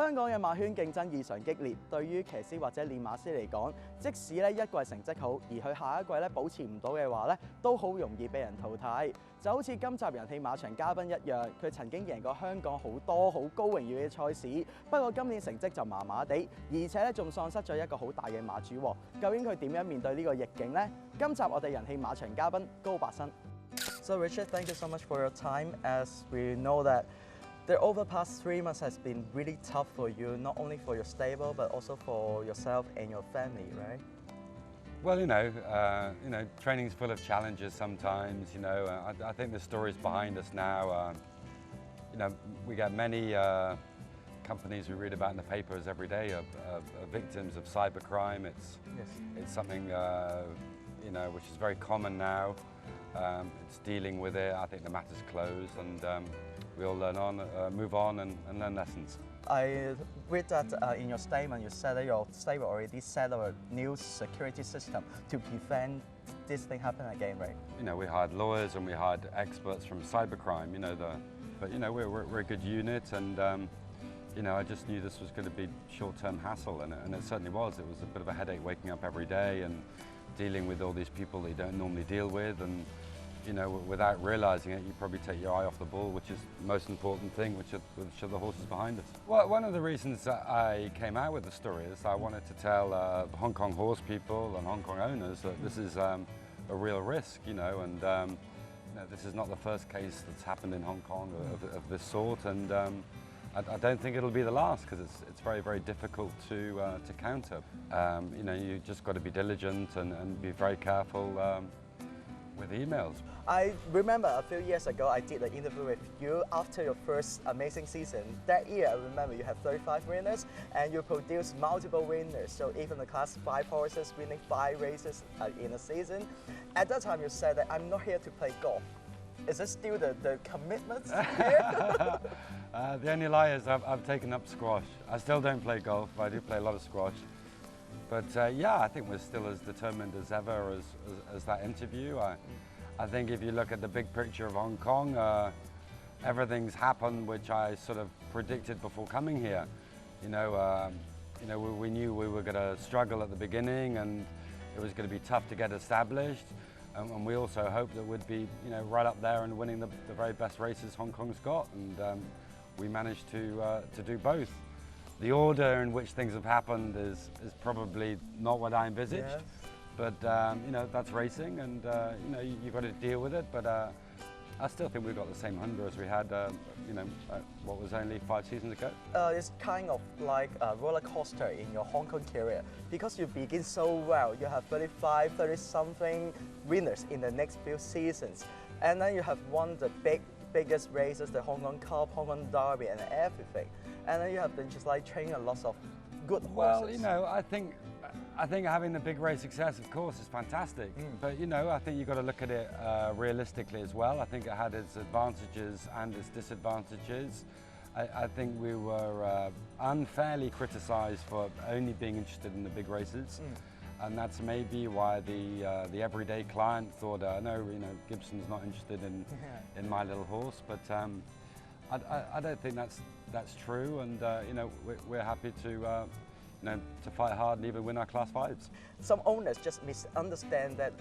香港嘅馬圈競爭異常激烈，對於騎師或者練馬師嚟講，即使一季成績好，而佢下一季保持唔到嘅話都好容易被人淘汰。就好似今集人氣馬場嘉賓一樣，佢曾經贏過香港好多好高榮譽嘅賽事，不過今年成績就麻麻地，而且仲喪失咗一個好大嘅馬主。究竟佢點樣面對呢個逆境呢？今集我哋人氣馬場嘉賓高伯燊。So Richard, thank you so much for your time. As we know that the over past 3 months has been really tough for you, not only for your stable, but also for yourself and your family, right? Well, training's full of challenges sometimes. I think the story's behind us now. We get many companies we read about in the papers every day of victims of cybercrime. It's something which is very common now. It's dealing with it. I think the matter's closed, and we all move on and learn lessons. I read that in your statement you said that your stable already set up a new security system to prevent this thing happen again, right? We hired lawyers and we hired experts from cybercrime. But we're a good unit, and I just knew this was going to be short-term hassle, and it certainly was. It was a bit of a headache waking up every day and dealing with all these people that you don't normally deal with, and without realizing it, you probably take your eye off the ball, which is the most important thing, which are the horses behind us. Well, one of the reasons that I came out with the story is I wanted to tell Hong Kong horse people and Hong Kong owners that this is a real risk, and this is not the first case that's happened in Hong Kong of this sort, and I don't think it'll be the last, because it's very, very difficult to counter. You just got to be diligent and be very careful with emails. I remember a few years ago I did an interview with you after your first amazing season. That year I remember you had 35 winners and you produced multiple winners. So even the Class 5 horses winning 5 races in a season. At that time you said that I'm not here to play golf. Is this still the commitment here? The only lie is I've taken up squash. I still don't play golf, but I do play a lot of squash. But yeah, I think we're still as determined as ever as that interview. I think if you look at the big picture of Hong Kong, everything's happened which I sort of predicted before coming here. We knew we were going to struggle at the beginning, and it was going to be tough to get established. And we also hoped that we'd be, right up there and winning the very best races Hong Kong's got, and we managed to do both. The order in which things have happened is probably not what I envisaged, yes. But that's racing, and you've got to deal with it. But I still think we've got the same hunger as we had, what was only 5 seasons ago. It's kind of like a roller coaster in your Hong Kong career, because you begin so well. You have 35, 30-something winners in the next few seasons, and then you have won the biggest races, the Hong Kong Cup, Hong Kong Derby, and everything. And then you have been just like training a lot of good horses. Well, I think having the big race success, of course, is fantastic. But I think you've got to look at it realistically as well. I think it had its advantages and its disadvantages. I think we were unfairly criticised for only being interested in the big races. And that's maybe why the everyday client thought, no, Gibson's not interested in my little horse. But I don't think that's true, and we're happy to fight hard and even win our Class 5s. Some owners just misunderstand that,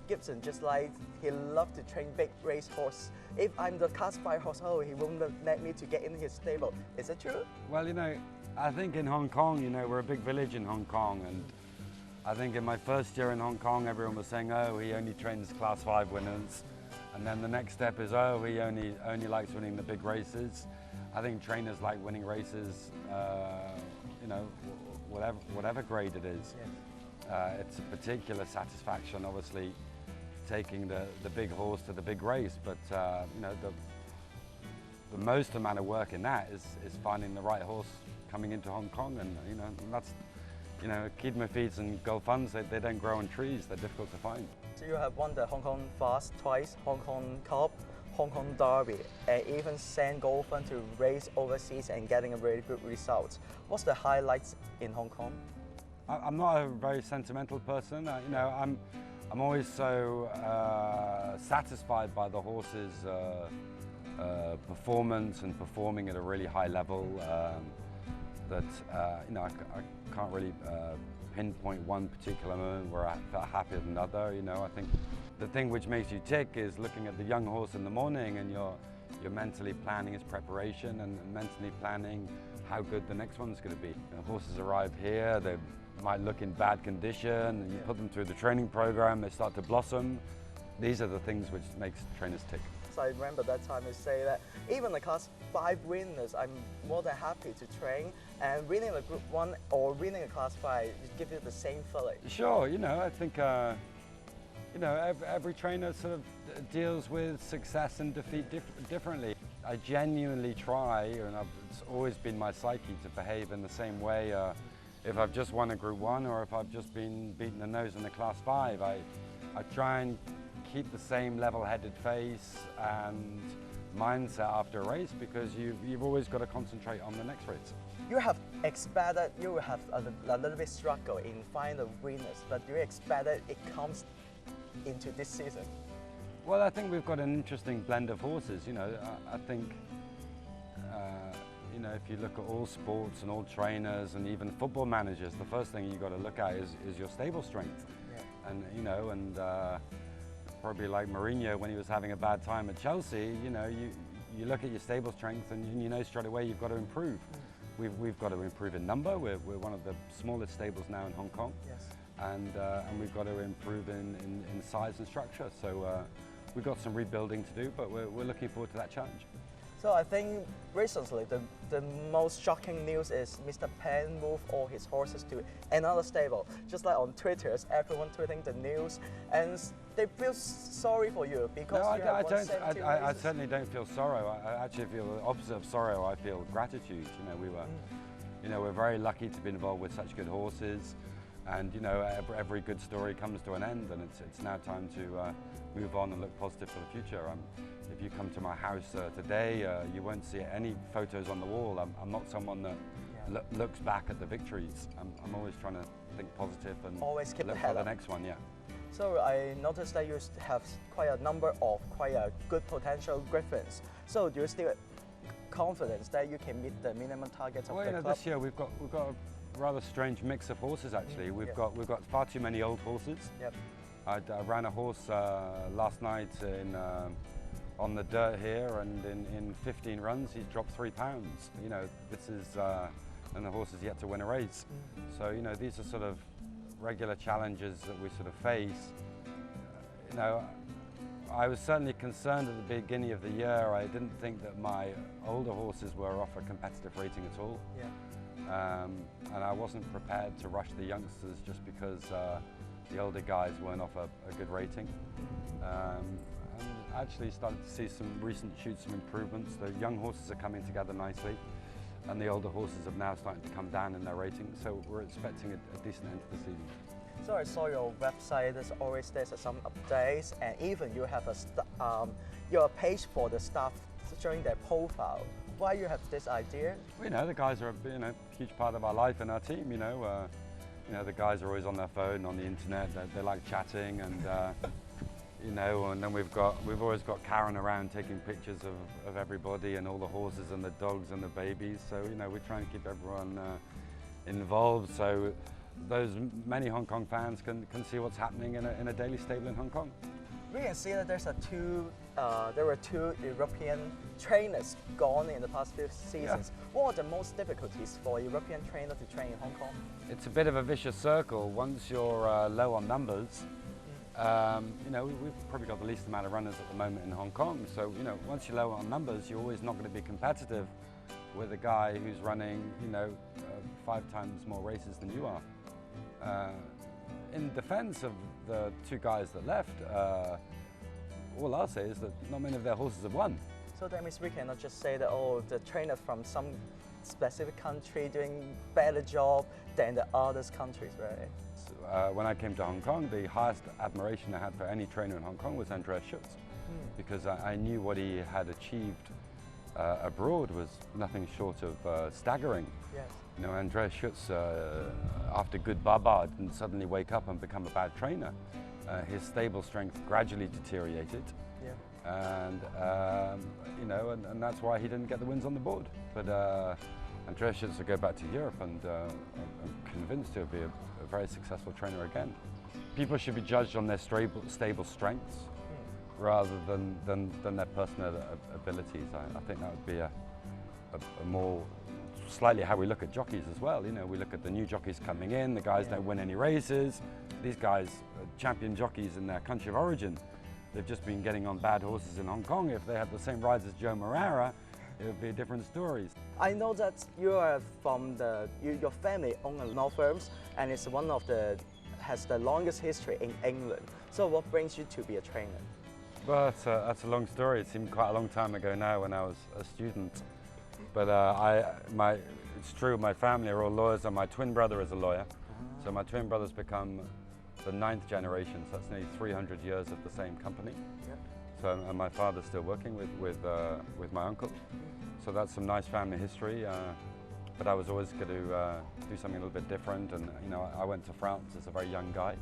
Gibson just like he loves to train big race horse. If I'm the Class 5 horse, he won't let me to get in his stable. Is it true? Well, I think in Hong Kong, we're a big village in Hong Kong, and I think in my first year in Hong Kong, everyone was saying, he only trains Class 5 winners. And then the next step is, he only likes winning the big races. I think trainers like winning races, whatever grade it is. Yeah. It's a particular satisfaction, obviously, taking the big horse to the big race. But the most amount of work in that is finding the right horse coming into Hong Kong, and that's. Kidma feeds and Gold Funds, they don't grow on trees, they're difficult to find. So you have won the Hong Kong Fast twice, Hong Kong Cup, Hong Kong Derby, and even sent Gold Fund to race overseas and getting a very good result. What's the highlights in Hong Kong? I'm not a very sentimental person. I'm always so satisfied by the horse's performance and performing at a really high level. that you know, I can't really pinpoint one particular moment where I felt happier than another. You know, I think the thing which makes you tick is looking at the young horse in the morning, and you're mentally planning his preparation and mentally planning how good the next one's going to be. You know, horses arrive here, they might look in bad condition, and you put them through the training program, they start to blossom. These are the things which makes trainers tick. So I remember that time you say that even the class 5 winners, I'm more than happy to train, and winning the group 1 or winning a class 5, it gives you the same feeling. Sure, you know, I think you know, every trainer sort of deals with success and defeat differently. I genuinely try, and it's always been my psyche to behave in the same way. If I've just won a Group 1 or if I've just been beaten the nose in the Class 5, I try and keep the same level-headed face and mindset after a race, because you've always got to concentrate on the next race. You have expected you will have a little bit struggle in finding the winners, but do you expect that it comes into this season? Well, I think we've got an interesting blend of horses. You know, I think you know, if you look at all sports and all trainers and even football managers, the first thing you've got to look at is your stable strength. Yeah. And you know, and probably like Mourinho when he was having a bad time at Chelsea, you know, you look at your stable strength and you know straight away you've got to improve. We've got to improve in number. We're one of the smallest stables now in Hong Kong. Yes. And we've got to improve in size and structure. So we've got some rebuilding to do, but we're looking forward to that challenge. So I think recently the most shocking news is Mr. Pan moved all his horses to another stable. Just like on Twitter, everyone tweeting the news, and they feel sorry for you because no, you have won 17 I races. certainly don't feel sorrow. I actually feel the opposite of sorrow. I feel gratitude. You know, you know, we're very lucky to be involved with such good horses, and you know, every good story comes to an end, and it's now time to move on and look positive for the future. If you come to my house today, you won't see any photos on the wall. I'm not someone that looks back at the victories. I'm always trying to think positive and always keep look the head for the up. next one. Yeah. So I noticed that you have quite a number of quite a good potential griffins. So do you still confidence that you can meet the minimum targets of well, the you know, club? this year we've got a rather strange mix of horses actually. We've got far too many old horses. Yep. I ran a horse last night on the dirt here, and in 15 runs he's dropped 3 pounds. You know, this is and the horse is yet to win a race. So you know, these are sort of regular challenges that we sort of face. You know, I was certainly concerned at the beginning of the year. I didn't think that my older horses were off a competitive rating at all. Yeah. And I wasn't prepared to rush the youngsters just because the older guys weren't off a good rating. And actually started to see some recent shoots, some improvements. The young horses are coming together nicely, and the older horses have now started to come down in their rating. So we're expecting a decent end to the season. So I saw your website. There's some updates, and even you have your page for the staff showing their profile. Why you have this idea? Well, you know, the guys are a huge part of our life and our team. You know, the guys are always on their phone, on the internet. They like chatting, and you know, and then we've always got Karen around taking pictures of everybody and all the horses and the dogs and the babies. So you know, we try and keep everyone involved, so those many Hong Kong fans can see what's happening in a daily stable in Hong Kong. We can see that there were 2 European trainers gone in the past few seasons. Yeah. What are the most difficulties for a European trainer to train in Hong Kong? It's a bit of a vicious circle. Once you're low on numbers, you know, we've probably got the least amount of runners at the moment in Hong Kong. So, you know, once you're low on numbers, you're always not going to be competitive with a guy who's running, you know, 5 times more races than you are. In defense of the 2 guys that left, all I'll say is that not many of their horses have won. So that means we cannot just say that, oh, the trainer from some specific country doing better job than the other countries, right? So, when I came to Hong Kong, the highest admiration I had for any trainer in Hong Kong was Andreas Schutz, because I knew what he had achieved abroad was nothing short of staggering. Yes. You know, Andreas Schutz, after good baba, didn't suddenly wake up and become a bad trainer. His stable strength gradually deteriorated. Yeah. And you know, and that's why he didn't get the wins on the board. But and Drescher to go back to Europe, and I'm convinced he'll be a very successful trainer again. People should be judged on their stable strengths rather than their personal abilities. I think that would be a more slightly how we look at jockeys as well. You know, we look at the new jockeys coming in, the guys don't win any races. These guys are champion jockeys in their country of origin. They've just been getting on bad horses in Hong Kong. If they had the same rides as Joe Morara, it would be a different story. I know that you are from your family own a law firms, and it's one of has the longest history in England. So what brings you to be a trainer? Well, that's a long story. It seemed quite a long time ago now when I was a student. But it's true, my family are all lawyers, and my twin brother is a lawyer. So my twin brother's become the 9th generation, so that's nearly 300 years of the same company. So, and my father's still working with my uncle. So that's some nice family history. But I was always going to do something a little bit different, and you know, I went to France as a very young guy,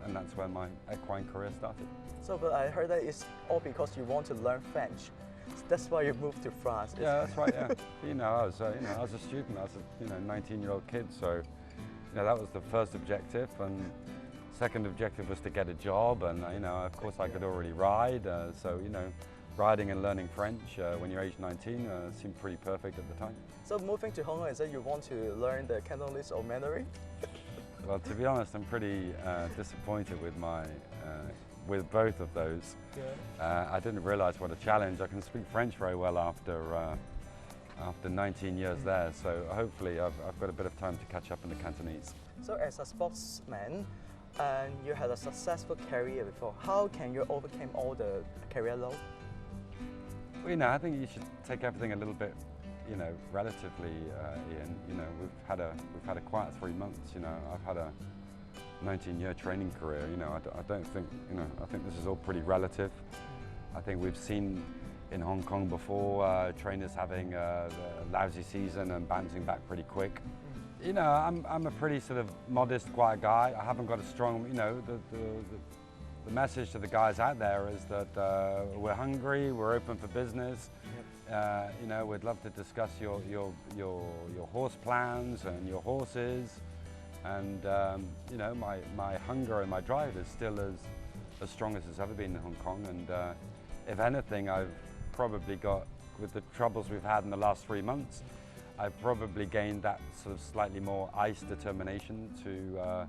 and that's where my equine career started. So, but I heard that it's all because you want to learn French. That's why you moved to France. Yeah, that's right. Yeah, I was a student. I was a 19-year-old kid. So, that was the first objective, and second objective was to get a job. And of course, I could already ride. So, riding and learning French when you're age 19 seemed pretty perfect at the time. So, moving to Hong Kong, is that you want to learn the Cantonese or Mandarin? Well, to be honest, I'm pretty disappointed with with both of those. I didn't realize what a challenge. I can speak French very well after 19 years there, so hopefully I've got a bit of time to catch up in the Cantonese. So as a sportsman, and you had a successful career before, how can you overcome all the career load? Well, I think you should take everything a little bit, relatively, Ian. We've had a quiet 3 months. I've had a 19-year training career. I don't think, I think this is all pretty relative. I think we've seen in Hong Kong before trainers having a lousy season and bouncing back pretty quick. I'm a pretty sort of modest, quiet guy. I haven't got a strong, the message to the guys out there is that we're hungry, we're open for business. We'd love to discuss your horse plans and your horses. And my hunger and my drive is still as strong as it's ever been in Hong Kong. And if anything, I've probably got, with the troubles we've had in the last 3 months, I've probably gained that sort of slightly more ice determination to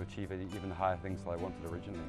achieve even higher things than I wanted originally.